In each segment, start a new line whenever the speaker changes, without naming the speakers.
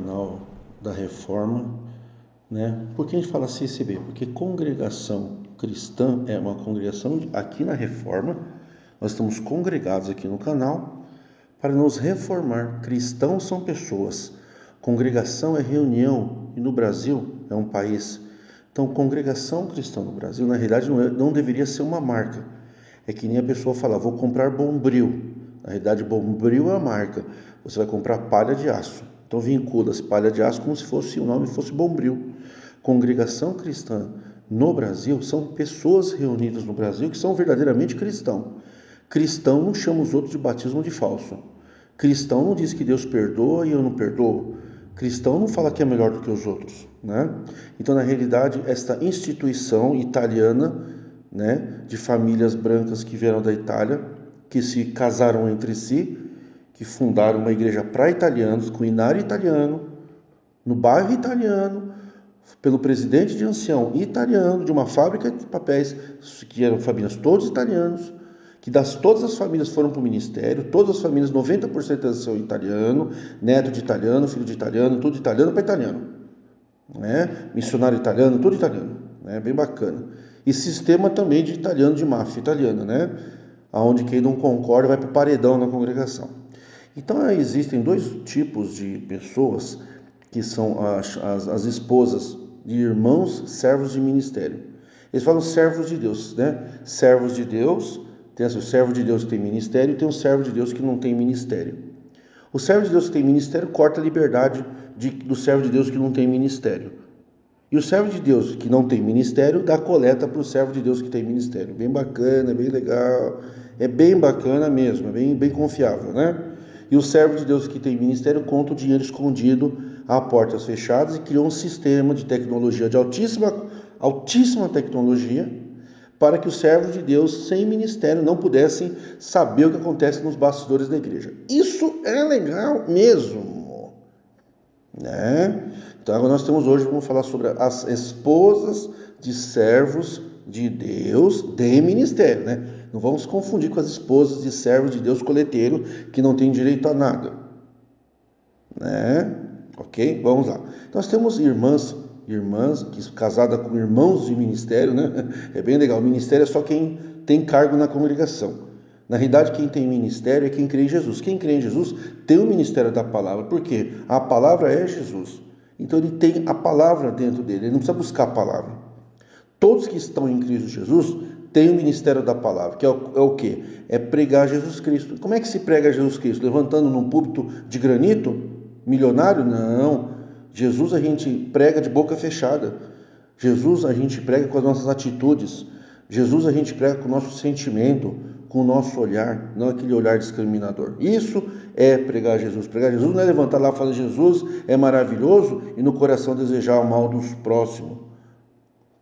canal da Reforma, né? Por que a gente fala CCB? Porque congregação cristã é uma congregação aqui na Reforma. Nós estamos congregados aqui no canal para nos reformar. Cristãos são pessoas, congregação é reunião, e no Brasil é um país. Então, congregação cristã no Brasil, na realidade, não deveria ser uma marca. É que nem a pessoa fala, vou comprar Bombril. Na realidade, Bombril é a marca. Você vai comprar palha de aço. Então, vincula-se palha de aço como se o nome fosse Bombril. Congregação cristã no Brasil são pessoas reunidas no Brasil que são verdadeiramente cristãos. Cristão não chama os outros de batismo de falso. Cristão não diz que Deus perdoa e eu não perdoo. Cristão não fala que é melhor do que os outros, né? Então, na realidade, esta instituição italiana, né, de famílias brancas que vieram da Itália, que se casaram entre si, que fundaram uma igreja para italianos, com inário italiano, no bairro italiano, pelo presidente de ancião italiano, de uma fábrica de papéis, que eram famílias todos italianos, que todas as famílias foram para o ministério, todas as famílias, 90% são italiano, neto de italiano, filho de italiano, tudo italiano para italiano, né? Missionário italiano, tudo italiano, né? Bem bacana. E sistema também de italiano, de máfia italiana, né? Onde quem não concorda vai para o paredão na congregação. Então existem dois tipos de pessoas que são as esposas de irmãos servos de ministério. Eles falam servos de Deus, né? Servos de Deus. Tem o servo de Deus que tem ministério e tem o servo de Deus que não tem ministério. O servo de Deus que tem ministério corta a liberdade do servo de Deus que não tem ministério. E o servo de Deus que não tem ministério dá coleta para o servo de Deus que tem ministério. Bem bacana, bem legal. É bem bacana mesmo, é bem confiável, né? E o servo de Deus que tem ministério conta o dinheiro escondido a portas fechadas e criou um sistema de tecnologia de altíssima tecnologia, para que os servos de Deus sem ministério não pudessem saber o que acontece nos bastidores da igreja. Isso é legal mesmo, né? Então agora nós temos hoje, vamos falar sobre as esposas de servos de Deus de ministério, né? Não vamos confundir com as esposas de servos de Deus coleteiro que não tem direito a nada, né? Ok? Vamos lá. Nós temos irmãs casada com irmãos de ministério, né? É bem legal. O ministério é só quem tem cargo na congregação. Na realidade, quem tem ministério é quem crê em Jesus. Quem crê em Jesus tem o ministério da palavra. Por quê? A palavra é Jesus. Então ele tem a palavra dentro dele. Ele não precisa buscar a palavra. Todos que estão em Cristo Jesus têm o ministério da palavra, que é o quê? É pregar Jesus Cristo. Como é que se prega Jesus Cristo? Levantando num púlpito de granito? Milionário? Não. Jesus a gente prega de boca fechada. Jesus a gente prega com as nossas atitudes. Jesus a gente prega com o nosso sentimento, com o nosso olhar, não aquele olhar discriminador. Isso é pregar Jesus. Pregar Jesus não é levantar lá e falar Jesus é maravilhoso e no coração desejar o mal dos próximos.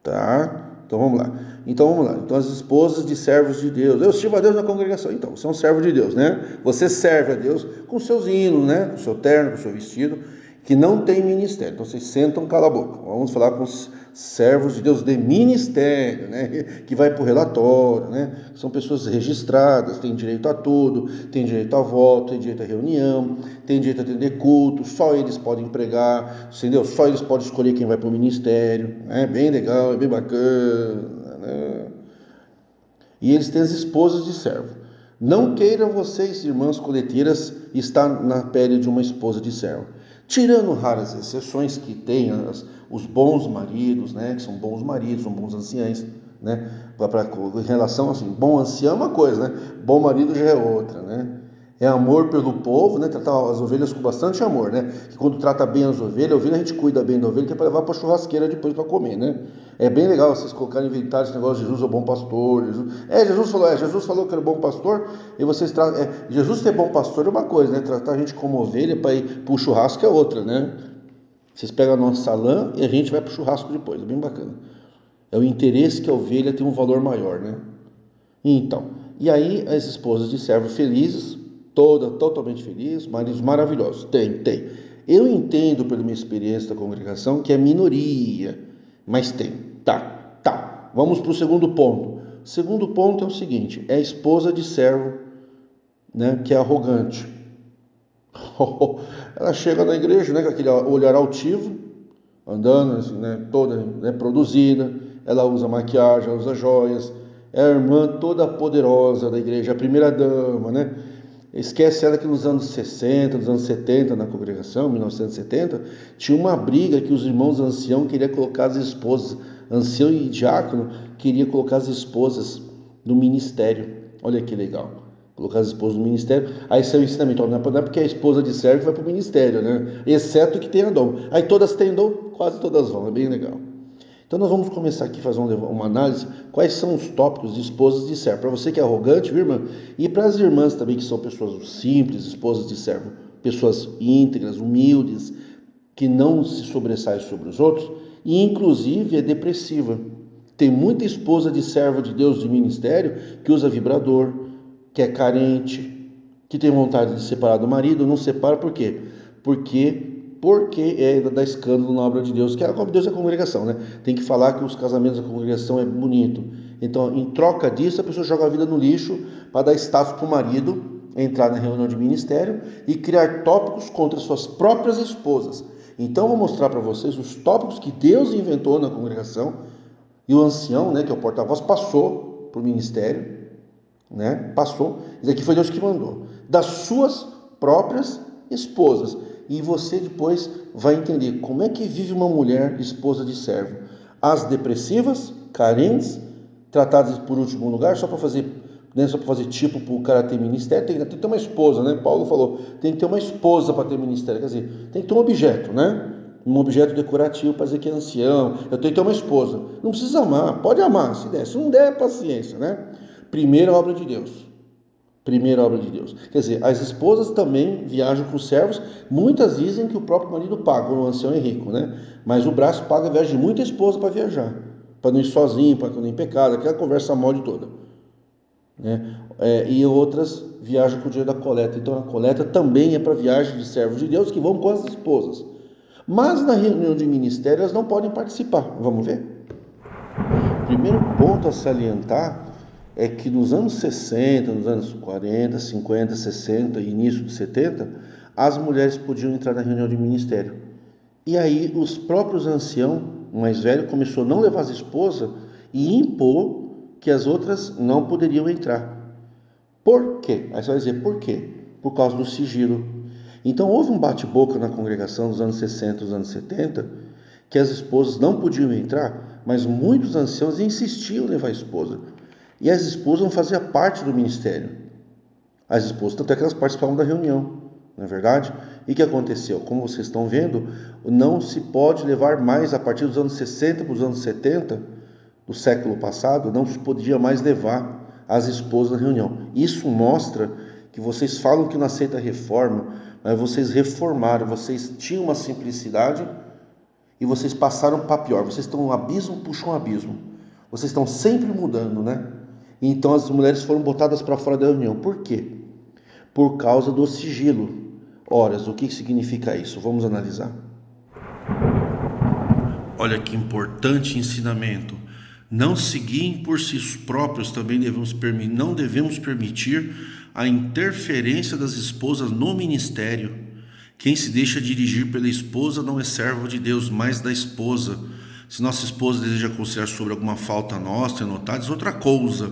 Tá? Então vamos lá. Então as esposas de servos de Deus. Eu sirvo a Deus na congregação. Então, você é um servo de Deus, né? Você serve a Deus com seus hinos, né? Com o seu terno, com o seu vestido, que não tem ministério. Então vocês sentam, cala a boca. Vamos falar com os servos de Deus de ministério, né? Que vai para o relatório, né? São pessoas registradas, têm direito a tudo, têm direito a voto, têm direito a reunião, têm direito a atender culto, só eles podem pregar, entendeu? Só eles podem escolher quem vai para o ministério, é bem legal, é bem bacana, né? E eles têm as esposas de servo. Não queiram vocês, irmãs coleteiras, estar na pele de uma esposa de servo. Tirando raras exceções que tem os bons maridos, né, que são bons maridos, são bons anciães, né, em relação assim, bom ancião é uma coisa, né, bom marido já é outra, né, é amor pelo povo, né, tratar as ovelhas com bastante amor, né, que quando trata bem as ovelhas, a ovelha a gente cuida bem da ovelha, que é para levar para a churrasqueira depois para comer, né. É bem legal vocês colocarem, inventar esse negócio de Jesus é o bom pastor. Jesus falou que era bom pastor, e vocês tratam. Jesus ser bom pastor é uma coisa, né? Tratar a gente como ovelha para ir para o churrasco é outra, né? Vocês pegam a nossa salã e a gente vai para o churrasco depois, é bem bacana. É o interesse que a ovelha tem um valor maior, né? Então, e aí as esposas de servo felizes, totalmente felizes, maridos maravilhosos. Tem. Eu entendo pela minha experiência da congregação que é minoria, mas tem. Tá. Vamos para o segundo ponto. O segundo ponto é o seguinte: é a esposa de servo, né, que é arrogante. Ela chega na igreja, né, com aquele olhar altivo, andando assim, né, toda, né, produzida. Ela usa maquiagem, ela usa joias. É a irmã toda poderosa da igreja, a primeira dama, né? Esquece ela que nos anos 60, nos anos 70, na congregação, 1970, tinha uma briga que os irmãos anciãos queriam colocar as esposas, ancião e diácono, queria colocar as esposas no ministério. Olha que legal. Colocar as esposas no ministério. Aí saiu o ensinamento, não é porque a esposa de servo vai para o ministério, né? Exceto que tenha dom. Aí todas têm dom, quase todas vão, é bem legal. Então nós vamos começar aqui a fazer uma análise, quais são os tópicos de esposas de servo. Para você que é arrogante, viu, irmã? E para as irmãs também, que são pessoas simples, esposas de servo, pessoas íntegras, humildes, que não se sobressaem sobre os outros, e inclusive é depressiva. Tem muita esposa de servo de Deus de ministério que usa vibrador, que é carente, que tem vontade de separar do marido, não separa por quê? Porque dá escândalo na obra de Deus, que a obra de Deus é a congregação, né? Tem que falar que os casamentos da congregação é bonito. Então, em troca disso, a pessoa joga a vida no lixo para dar status para o marido, entrar na reunião de ministério e criar tópicos contra suas próprias esposas. Então, eu vou mostrar para vocês os tópicos que Deus inventou na congregação e o ancião, né, que é o porta-voz, passou para o ministério, né? Passou. Isso aqui foi Deus que mandou. Das suas próprias esposas. E você depois vai entender como é que vive uma mulher esposa de servo. As depressivas, carentes, tratadas por último lugar, só para fazer, né, só para fazer tipo para o cara ter ministério, tem que ter uma esposa, né? Paulo falou, tem que ter uma esposa para ter ministério, quer dizer, tem que ter um objeto, né? Um objeto decorativo para dizer que é ancião, eu tenho que ter uma esposa. Não precisa amar, pode amar, se der, se não der, paciência, né? Primeira obra de Deus. Primeira obra de Deus. Quer dizer, as esposas também viajam com os servos. Muitas dizem que o próprio marido paga, quando o ancião é rico, né? Mas o braço paga a viagem de muita esposa para viajar. Para não ir sozinho, para não ir em pecado, aquela conversa mole toda. Né? E outras viajam com o dinheiro da coleta. Então a coleta também é para viagem de servos de Deus que vão com as esposas. Mas na reunião de ministério elas não podem participar. Vamos ver? Primeiro ponto a salientar é que nos anos 60, nos anos 40, 50, 60 e início de 70, as mulheres podiam entrar na reunião de ministério. E aí os próprios anciãos, o mais velho, começou a não levar as esposas e impor que as outras não poderiam entrar. Por quê? Aí você vai dizer, por quê? Por causa do sigilo. Então houve um bate-boca na congregação dos anos 60 e dos anos 70, que as esposas não podiam entrar, mas muitos anciãos insistiam em levar a esposa. E as esposas não faziam parte do ministério. As esposas, tanto é que elas participavam da reunião, não é verdade? E o que aconteceu? Como vocês estão vendo, não se pode levar mais, a partir dos anos 60 para os anos 70, do século passado, não se podia mais levar as esposas na reunião. Isso mostra que vocês falam que não aceita a reforma, mas vocês reformaram, vocês tinham uma simplicidade e vocês passaram para pior. Vocês estão um abismo, puxam um abismo. Vocês estão sempre mudando, né? Então as mulheres foram botadas para fora da reunião. Por quê? Por causa do sigilo. Ora, o que significa isso? Vamos analisar. Olha que importante ensinamento. Não seguirem por si próprios, também não devemos permitir a interferência das esposas no ministério. Quem se deixa dirigir pela esposa não é servo de Deus, mas da esposa. Se nossa esposa deseja aconselhar sobre alguma falta nossa, notada, é outra coisa.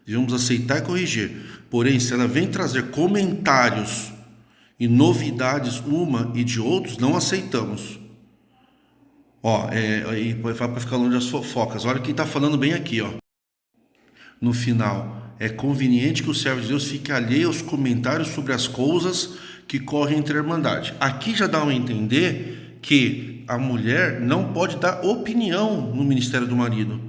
Devemos aceitar e corrigir. Porém, se ela vem trazer comentários e novidades uma e de outros, não aceitamos. Para ficar longe das fofocas. Olha quem está falando bem aqui, ó. No final, é conveniente que o servo de Deus fique alheio aos comentários sobre as coisas que correm entre a irmandade. Aqui já dá a entender que a mulher não pode dar opinião no ministério do marido.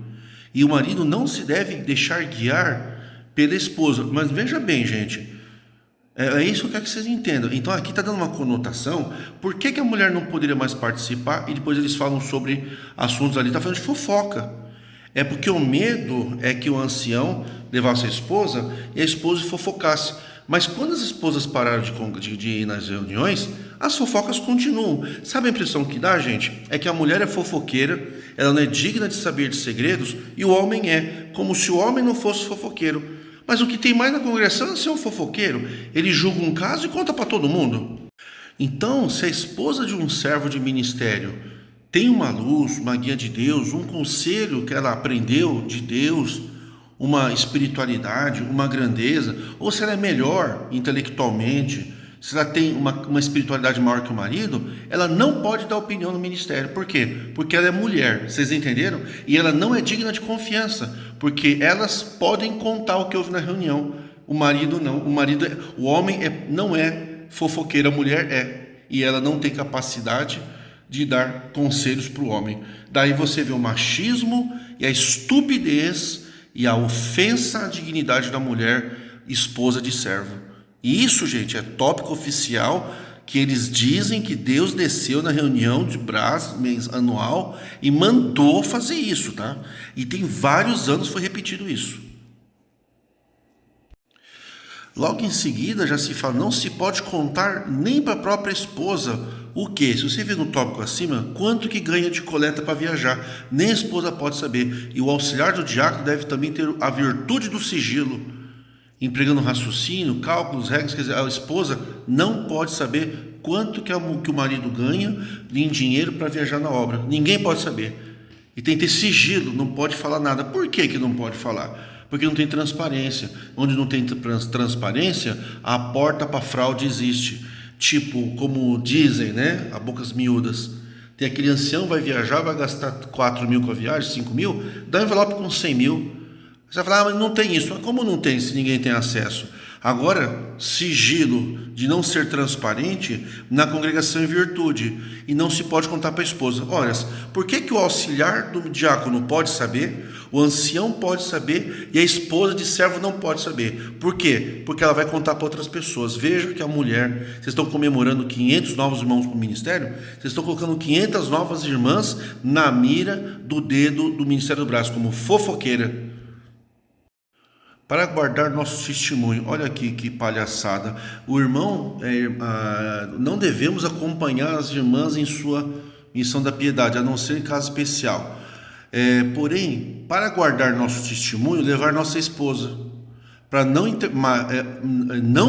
E o marido não se deve deixar guiar pela esposa. Mas veja bem, gente, é isso que eu quero que vocês entendam. Então aqui está dando uma conotação. Por que a mulher não poderia mais participar? E depois eles falam sobre assuntos ali. Está falando de fofoca. É porque o medo é que o ancião levasse a esposa e a esposa fofocasse. Mas quando as esposas pararam de ir nas reuniões, as fofocas continuam. Sabe a impressão que dá, gente? É que a mulher é fofoqueira, ela não é digna de saber de segredos, e o homem é, como se o homem não fosse fofoqueiro. Mas o que tem mais na congregação é ser um fofoqueiro. Ele julga um caso e conta para todo mundo. Então, se a esposa de um servo de ministério tem uma luz, uma guia de Deus, um conselho que ela aprendeu de Deus, uma espiritualidade, uma grandeza, ou se ela é melhor intelectualmente, se ela tem uma espiritualidade maior que o marido, ela não pode dar opinião no ministério. Por quê? Porque ela é mulher, vocês entenderam? E ela não é digna de confiança, porque elas podem contar o que houve na reunião. O marido não. O homem não é fofoqueiro, a mulher é. E ela não tem capacidade de dar conselhos para o homem. Daí você vê o machismo e a estupidez e a ofensa à dignidade da mulher, esposa de servo. E isso, gente, é tópico oficial que eles dizem que Deus desceu na reunião de Brás anual e mandou fazer isso, tá? E tem vários anos foi repetido isso. Logo em seguida já se fala, não se pode contar nem para a própria esposa o que? Se você ver no tópico acima, quanto que ganha de coleta para viajar, nem a esposa pode saber. E o auxiliar do diácono deve também ter a virtude do sigilo, empregando raciocínio, cálculos, regras. Quer dizer, a esposa não pode saber quanto que o marido ganha em dinheiro para viajar na obra. Ninguém pode saber. E tem que ter sigilo, não pode falar nada. Por que que não pode falar? Porque não tem transparência. Onde não tem transparência, a porta para fraude existe. Tipo, como dizem, né? A bocas miúdas. Tem aquele ancião, vai viajar, vai gastar 4 mil com a viagem, 5 mil, dá um envelope com 100 mil. Você vai falar, mas não tem isso. Mas como não tem se ninguém tem acesso? Agora, sigilo de não ser transparente na congregação em virtude. E não se pode contar para a esposa. Olha, por que o auxiliar do diácono pode saber, o ancião pode saber e a esposa de servo não pode saber? Por quê? Porque ela vai contar para outras pessoas. Veja que a mulher, vocês estão comemorando 500 novos irmãos para o ministério, vocês estão colocando 500 novas irmãs na mira do dedo do Ministério do Braço, como fofoqueira. Para guardar nosso testemunho, olha aqui que palhaçada. O irmão, não devemos acompanhar as irmãs em sua missão da piedade, a não ser em caso especial. Porém, para guardar nosso testemunho, levar nossa esposa, para não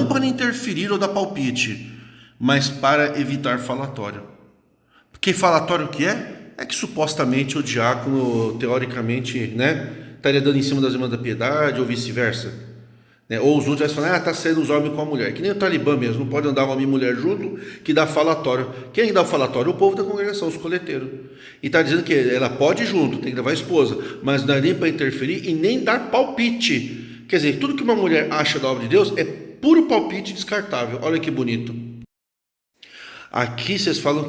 para interferir ou dar palpite, mas para evitar falatório. Porque falatório o que é? É que supostamente o diácono, teoricamente, né? Estaria dando em cima das irmãs da piedade, ou vice-versa, né? Ou os outros vão falar, está saindo os homens com a mulher, que nem o Talibã mesmo, não pode andar homem e mulher junto, que dá falatório. Quem dá o falatório? O povo da congregação, os coleteiros. E está dizendo que ela pode ir junto, tem que levar a esposa, mas não é nem para interferir e nem dar palpite. Quer dizer, tudo que uma mulher acha da obra de Deus é puro palpite descartável. Olha que bonito. Aqui vocês falam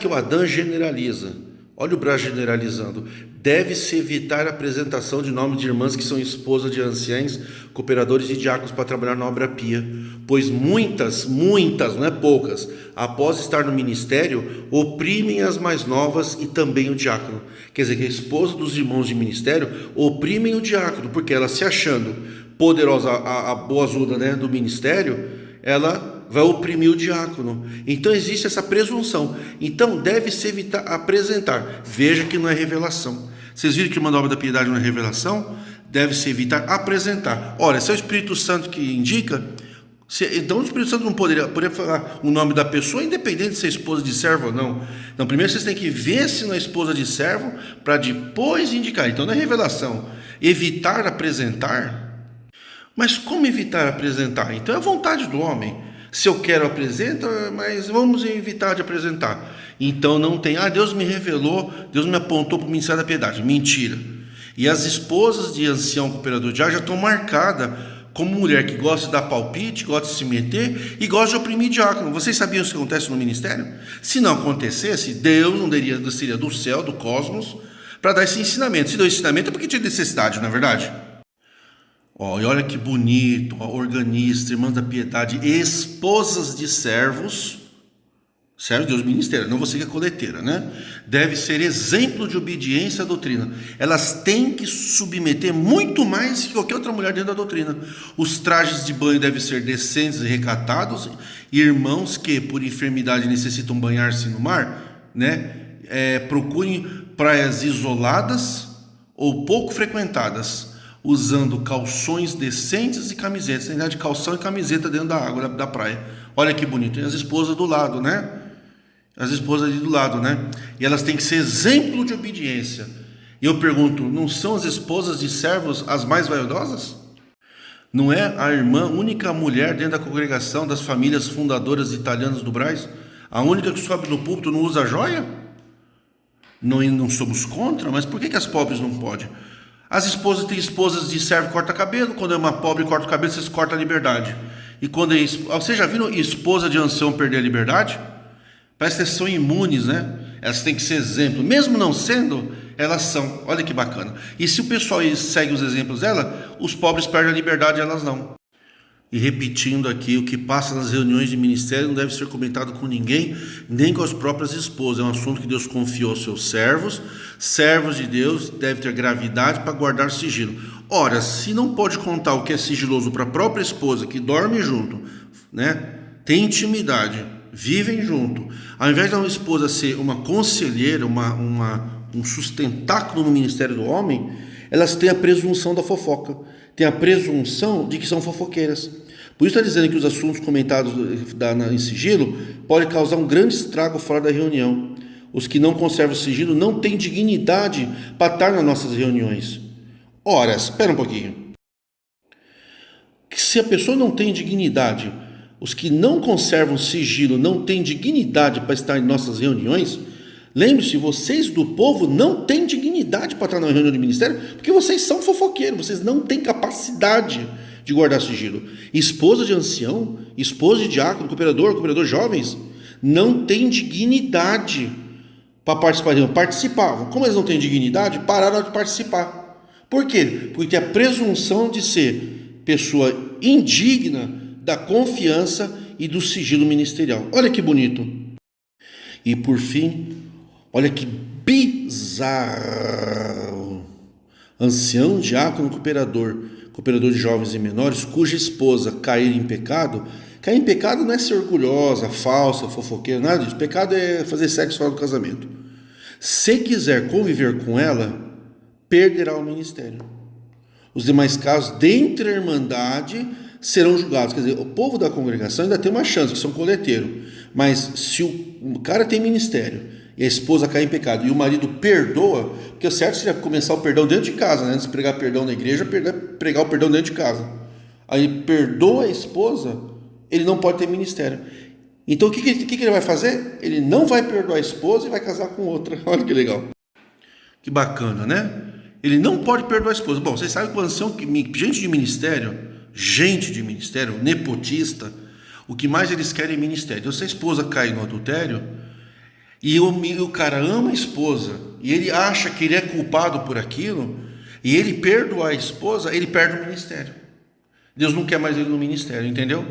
que o Adão generaliza. Olha o Brás generalizando. Deve-se evitar a apresentação de nomes de irmãs que são esposas de anciães, cooperadores e diáconos para trabalhar na obra pia, pois muitas, não é poucas, após estar no ministério, oprimem as mais novas e também o diácono. Quer dizer, que a esposa dos irmãos de ministério oprimem o diácono, porque ela se achando poderosa, a boazuda, né, do ministério, ela vai oprimir o diácono. Então existe essa presunção. Então deve-se evitar apresentar. Veja que não é revelação. Vocês viram que uma obra da piedade não é revelação? Deve-se evitar apresentar. Olha, se é o Espírito Santo que indica, então o Espírito Santo não poderia falar o nome da pessoa, independente de ser esposa de servo ou não. Então primeiro vocês têm que ver se não é esposa de servo, para depois indicar. Então não é revelação. Evitar apresentar. Mas como evitar apresentar? Então é a vontade do homem. Se eu quero, apresento, mas vamos evitar de apresentar. Então não tem, Deus me revelou, Deus me apontou para o ministério da piedade. Mentira. E as esposas de ancião cooperador de ar já estão marcadas como mulher que gosta de dar palpite, gosta de se meter e gosta de oprimir diácono. Vocês sabiam o que acontece no ministério? Se não acontecesse, Deus não seria do céu, do cosmos, para dar esse ensinamento. Se deu ensinamento é porque tinha necessidade, não é verdade? E olha que bonito, organista, irmãs da piedade, esposas de servos de Deus ministério, não você que é coleteira, né? Deve ser exemplo de obediência à doutrina. Elas têm que submeter muito mais que qualquer outra mulher dentro da doutrina. Os trajes de banho devem ser decentes e recatados. Irmãos que por enfermidade necessitam banhar-se no mar, né? Procurem praias isoladas ou pouco frequentadas, usando calções decentes e camisetas. Tem ideia de calção e camiseta dentro da água da praia. Olha que bonito. E as esposas do lado, né? As esposas ali do lado, né? E elas têm que ser exemplo de obediência. E eu pergunto, não são as esposas de servos as mais vaidosas? Não é a irmã, única mulher dentro da congregação das famílias fundadoras italianas do Brás? A única que sobe no púlpito não usa joia? Não somos contra, mas por que as pobres não podem? As esposas têm esposas de servo que corta cabelo. Quando é uma pobre corta o cabelo, vocês cortam a liberdade. E quando é... Vocês já viram esposa de ancião perder a liberdade? Parece que são imunes, né? Elas têm que ser exemplo. Mesmo não sendo, elas são. Olha que bacana. E se o pessoal segue os exemplos dela, os pobres perdem a liberdade e elas não. E repetindo aqui, o que passa nas reuniões de ministério não deve ser comentado com ninguém, nem com as próprias esposas. É um assunto que Deus confiou aos seus servos. Servos de Deus devem ter gravidade para guardar sigilo. Ora, se não pode contar o que é sigiloso para a própria esposa, que dorme junto, né? Tem intimidade, vivem junto, ao invés de uma esposa ser uma conselheira, um sustentáculo no ministério do homem, elas têm a presunção da fofoca, têm a presunção de que são fofoqueiras. Por isso está dizendo que os assuntos comentados em sigilo podem causar um grande estrago fora da reunião. Os que não conservam o sigilo não têm dignidade para estar nas nossas reuniões. Ora, espera um pouquinho. Se a pessoa não tem dignidade, os que não conservam sigilo não têm dignidade para estar em nossas reuniões, lembre-se, vocês do povo não têm dignidade para estar na reunião de ministério, porque vocês são fofoqueiros, vocês não têm capacidade de guardar sigilo. Esposa de ancião, esposa de diácono, cooperador jovens, não têm dignidade para participar. Participavam. Como eles não têm dignidade, pararam de participar. Por quê? Porque tem a presunção de ser pessoa indigna da confiança e do sigilo ministerial. Olha que bonito. E por fim, olha que bizarro. Ancião, diácono, cooperador de jovens e menores, cuja esposa cair em pecado. Cair em pecado não é ser orgulhosa, falsa, fofoqueira, nada disso. Pecado é fazer sexo fora do casamento. Se quiser conviver com ela, perderá o ministério. Os demais casos, dentre a irmandade, serão julgados. Quer dizer, o povo da congregação ainda tem uma chance, que são coleteiros. Mas se o cara tem ministério e a esposa cai em pecado e o marido perdoa, porque o certo seria começar o perdão dentro de casa, né? Antes de pregar perdão na igreja, pregar o perdão dentro de casa. Aí perdoa a esposa, ele não pode ter ministério. Então o que ele vai fazer? Ele não vai perdoar a esposa e vai casar com outra. Olha que legal. Que bacana, né? Ele não pode perdoar a esposa. Bom, vocês sabem que gente de ministério, nepotista, o que mais eles querem é ministério. Então, se a esposa cai no adultério e o cara ama a esposa e ele acha que ele é culpado por aquilo e ele perdoa a esposa, ele perde o ministério. Deus não quer mais ele no ministério, entendeu?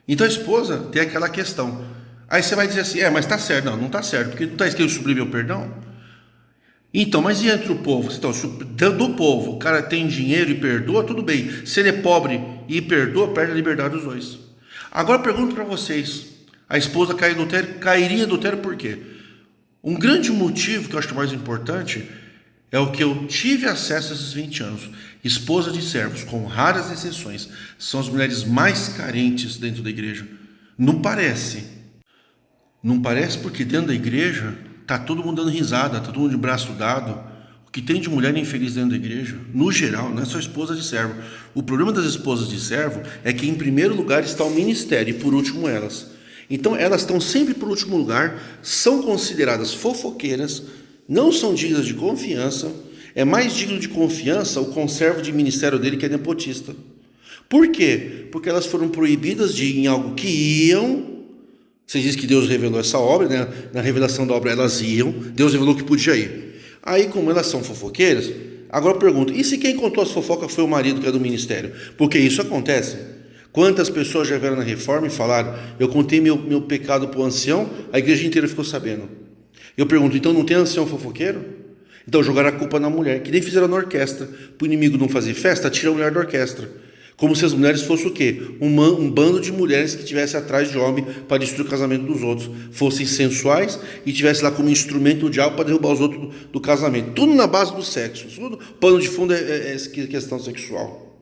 Então a esposa tem aquela questão. Aí você vai dizer assim, mas está certo. Não está certo, porque não está escrito sobre meu perdão. Então, mas e entre o povo? Então, do povo, o cara tem dinheiro e perdoa, tudo bem. Se ele é pobre e perdoa, perde a liberdade dos dois. Agora eu pergunto para vocês, a esposa cairia em adultério por quê? Um grande motivo que eu acho mais importante é o que eu tive acesso esses 20 anos. Esposa de servos, com raras exceções, são as mulheres mais carentes dentro da igreja. Não parece porque dentro da igreja está todo mundo dando risada, está todo mundo de braço dado. O que tem de mulher infeliz dentro da igreja, no geral, não é só esposa de servo. O problema das esposas de servo é que em primeiro lugar está o ministério e por último elas. Então elas estão sempre por último lugar, são consideradas fofoqueiras, não são dignas de confiança. É mais digno de confiança o conservo de ministério dele que é nepotista. Por quê? Porque elas foram proibidas de ir em algo que iam. Você diz que Deus revelou essa obra, né? Na revelação da obra elas iam, Deus revelou que podia ir. Aí, como elas são fofoqueiras, agora eu pergunto, e se quem contou as fofocas foi o marido que é do ministério? Porque isso acontece. Quantas pessoas já vieram na reforma e falaram, eu contei meu pecado para o ancião, a igreja inteira ficou sabendo. Eu pergunto, então não tem ancião fofoqueiro? Então jogaram a culpa na mulher, que nem fizeram na orquestra. Para o inimigo não fazer festa, tira a mulher da orquestra. Como se as mulheres fossem o quê? Um bando de mulheres que estivesse atrás de homem para destruir o casamento dos outros. Fossem sensuais e tivesse lá como instrumento do diabo para derrubar os outros do casamento. Tudo na base do sexo. Tudo, pano de fundo é questão sexual.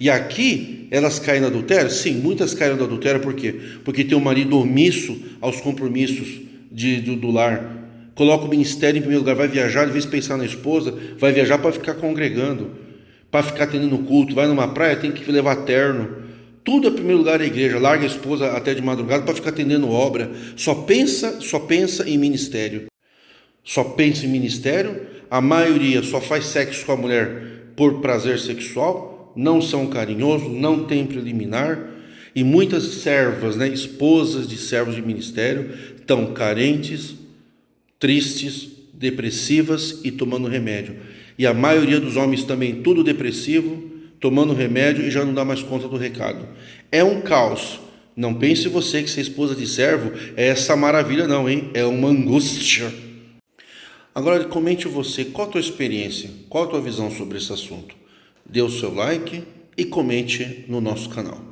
E aqui, elas caem no adultério? Sim, muitas caem no adultério. Por quê? Porque tem um marido omisso aos compromissos do lar. Coloca o ministério em primeiro lugar. Vai viajar, de vez de pensar na esposa, vai viajar para ficar congregando, para ficar atendendo culto. Vai numa praia, tem que levar terno. Tudo em primeiro lugar é a igreja. Larga a esposa até de madrugada para ficar atendendo obra. Só pensa em ministério. Só pensa em ministério. A maioria só faz sexo com a mulher por prazer sexual. Não são carinhosos, não tem preliminar. E muitas servas, esposas de servos de ministério, estão carentes, tristes, depressivas e tomando remédio. E a maioria dos homens também tudo depressivo, tomando remédio e já não dá mais conta do recado. É um caos. Não pense você que ser esposa de servo é essa maravilha não, hein? É uma angústia. Agora comente você, qual a tua experiência? Qual a tua visão sobre esse assunto? Dê o seu like e comente no nosso canal.